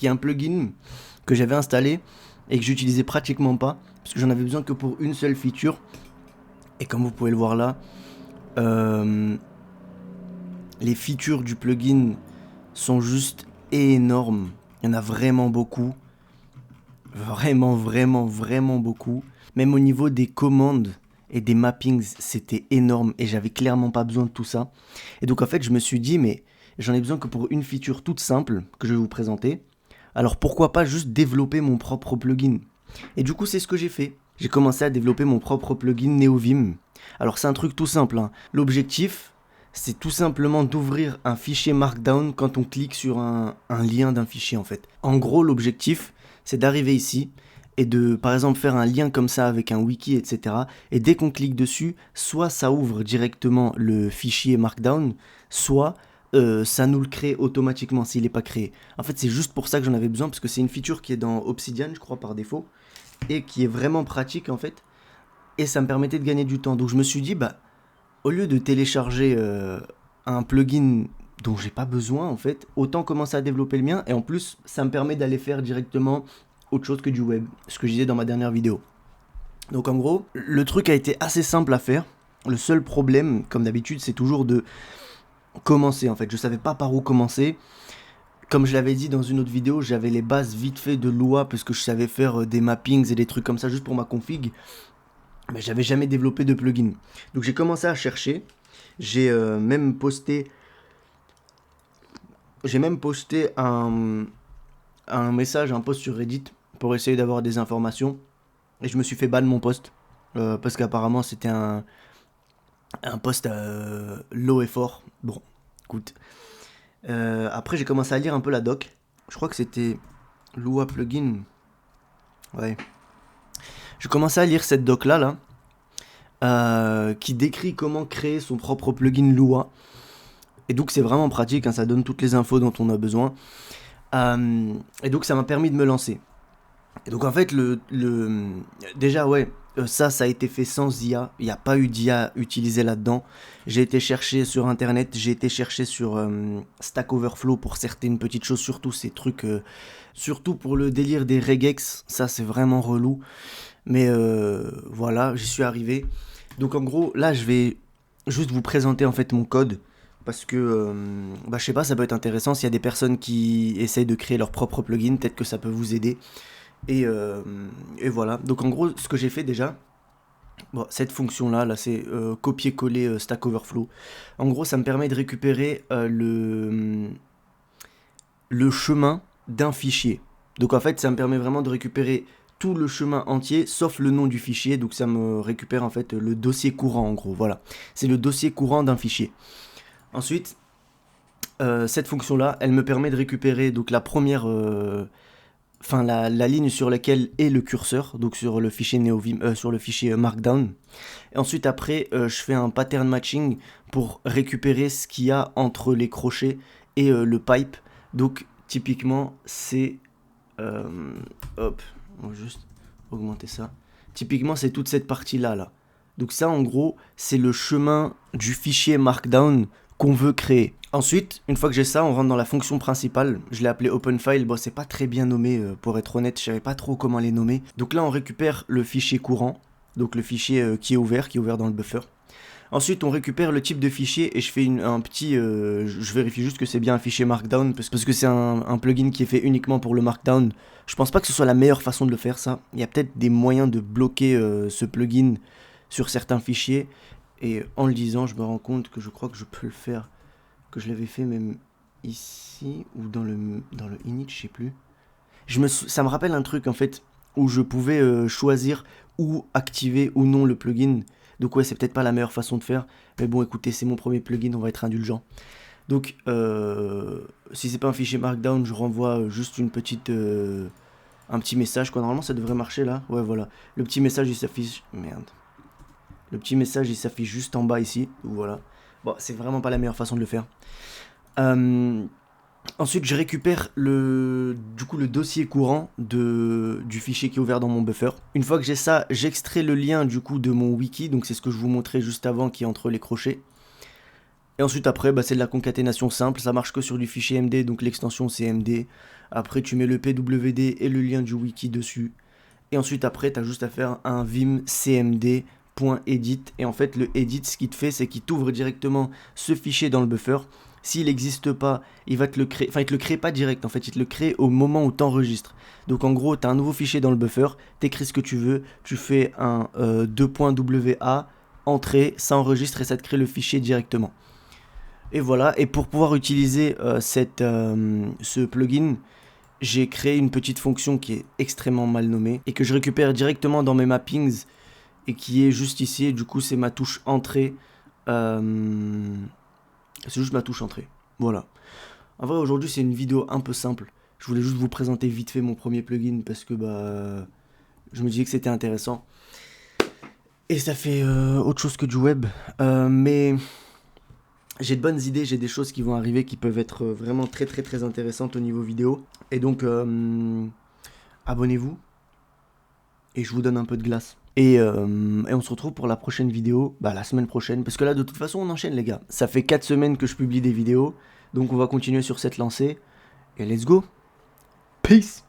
qui est un plugin que j'avais installé et que j'utilisais pratiquement pas, parce que j'en avais besoin que pour une seule feature. Et comme vous pouvez le voir là, euh, les features du plugin sont juste énormes. Il y en a vraiment beaucoup. Vraiment, vraiment, vraiment beaucoup. Même au niveau des commandes et des mappings, c'était énorme et j'avais clairement pas besoin de tout ça. Et donc en fait, je me suis dit, mais j'en ai besoin que pour une feature toute simple que je vais vous présenter. Alors pourquoi pas juste développer mon propre plugin? Et du coup, c'est ce que j'ai fait. J'ai commencé à développer mon propre plugin NeoVim. Alors c'est un truc tout simple, hein. L'objectif, c'est tout simplement d'ouvrir un fichier Markdown quand on clique sur un lien d'un fichier en fait. En gros, l'objectif, c'est d'arriver ici et de, par exemple, faire un lien comme ça avec un wiki, etc. Et dès qu'on clique dessus, soit ça ouvre directement le fichier Markdown, soit ça nous le crée automatiquement s'il n'est pas créé. En fait, c'est juste pour ça que j'en avais besoin, parce que c'est une feature qui est dans Obsidian, je crois, par défaut, et qui est vraiment pratique, en fait, et ça me permettait de gagner du temps. Donc je me suis dit, bah, au lieu de télécharger un plugin dont j'ai pas besoin, en fait, autant commencer à développer le mien, et en plus, ça me permet d'aller faire directement autre chose que du web, ce que je disais dans ma dernière vidéo. Donc en gros, le truc a été assez simple à faire. Le seul problème, comme d'habitude, c'est toujours de commencer, en fait. Je savais pas par où commencer. Comme je l'avais dit dans une autre vidéo, j'avais les bases vite fait de Lua parce que je savais faire des mappings et des trucs comme ça juste pour ma config, mais j'avais jamais développé de plugin. Donc j'ai commencé à chercher. J'ai même posté, un message, un post sur Reddit pour essayer d'avoir des informations. Et je me suis fait ban mon post parce qu'apparemment c'était un post low effort. Bon, écoute. Après j'ai commencé à lire un peu la doc. Je crois que c'était Lua plugin. Ouais. Je commençais à lire cette doc là, qui décrit comment créer son propre plugin Lua. Et donc c'est vraiment pratique, hein, ça donne toutes les infos dont on a besoin. Et donc ça m'a permis de me lancer. Et donc en fait, déjà ouais, ça a été fait sans IA. Il n'y a pas eu d'IA utilisée là-dedans. J'ai été chercher sur internet, j'ai été chercher sur Stack Overflow pour certaines petites choses, surtout ces trucs, surtout pour le délire des regex. Ça c'est vraiment relou. Mais voilà, j'y suis arrivé. Donc en gros, là je vais juste vous présenter en fait mon code. Parce que, bah, je sais pas, ça peut être intéressant s'il y a des personnes qui essayent de créer leur propre plugin, peut-être que ça peut vous aider. Et, euh, et voilà. Donc en gros, ce que j'ai fait déjà, bon, cette fonction-là, là, c'est copier-coller Stack Overflow. En gros, ça me permet de récupérer le chemin d'un fichier. Donc en fait, ça me permet vraiment de récupérer tout le chemin entier, sauf le nom du fichier. Donc ça me récupère en fait le dossier courant, en gros. Voilà. C'est le dossier courant d'un fichier. Ensuite, cette fonction-là, elle me permet de récupérer donc la première, enfin la ligne sur laquelle est le curseur, donc sur le fichier NeoVim, sur le fichier Markdown. Et ensuite après, je fais un pattern matching pour récupérer ce qu'il y a entre les crochets et le pipe. Donc typiquement c'est, euh, hop, on va juste augmenter ça. Typiquement c'est toute cette partie là. Donc ça en gros c'est le chemin du fichier Markdown qu'on veut créer. Ensuite, une fois que j'ai ça, on rentre dans la fonction principale. Je l'ai appelé OpenFile. Bon, c'est pas très bien nommé, pour être honnête, je savais pas trop comment les nommer. Donc là, on récupère le fichier courant, donc le fichier qui est ouvert dans le buffer. Ensuite, on récupère le type de fichier et je fais un petit. Je vérifie juste que c'est bien un fichier Markdown parce que c'est un plugin qui est fait uniquement pour le Markdown. Je pense pas que ce soit la meilleure façon de le faire, ça. Il y a peut-être des moyens de bloquer ce plugin sur certains fichiers. Et en le disant, je me rends compte que je crois que je peux le faire, que je l'avais fait même ici ou dans le init, je sais plus. Ça me rappelle un truc en fait où je pouvais choisir ou activer ou non le plugin. Donc ouais, c'est peut-être pas la meilleure façon de faire, mais bon, écoutez, c'est mon premier plugin, on va être indulgent. Donc, si c'est pas un fichier Markdown, je renvoie juste un petit message, quoi. Normalement, ça devrait marcher là. Ouais, voilà. Le petit message, il s'affiche. Merde. Le petit message, il s'affiche juste en bas ici. Voilà. Bon, c'est vraiment pas la meilleure façon de le faire. Euh, Ensuite, je récupère du coup, le dossier courant du fichier qui est ouvert dans mon buffer. Une fois que j'ai ça, j'extrais le lien du coup de mon wiki. Donc c'est ce que je vous montrais juste avant qui est entre les crochets. Et ensuite après, bah, c'est de la concaténation simple. Ça marche que sur du fichier MD. Donc l'extension c'est MD. Après, tu mets le PWD et le lien du wiki dessus. Et ensuite, après, tu as juste à faire un vim cmd.edit. Et en fait, le edit, ce qu'il te fait, c'est qu'il t'ouvre directement ce fichier dans le buffer. S'il n'existe pas, il va te le créer. Enfin, il te le crée pas direct. En fait, il te le crée au moment où tu enregistres. Donc, en gros, tu as un nouveau fichier dans le buffer. Tu écris ce que tu veux. Tu fais un 2.wa, entrée, ça enregistre et ça te crée le fichier directement. Et voilà. Et pour pouvoir utiliser ce plugin, j'ai créé une petite fonction qui est extrêmement mal nommée et que je récupère directement dans mes mappings et qui est juste ici. Et du coup, c'est ma touche entrée. C'est juste ma touche entrée. Voilà. En vrai, aujourd'hui, c'est une vidéo un peu simple. Je voulais juste vous présenter vite fait mon premier plugin parce que je me disais que c'était intéressant. Et ça fait autre chose que du web. Mais j'ai de bonnes idées, j'ai des choses qui vont arriver qui peuvent être vraiment très très très intéressantes au niveau vidéo. Et donc, abonnez-vous. Et je vous donne un peu de glace. Et on se retrouve pour la prochaine vidéo, la semaine prochaine. Parce que là, de toute façon, on enchaîne, les gars. Ça fait 4 semaines que je publie des vidéos. Donc, on va continuer sur cette lancée. Et let's go. Peace.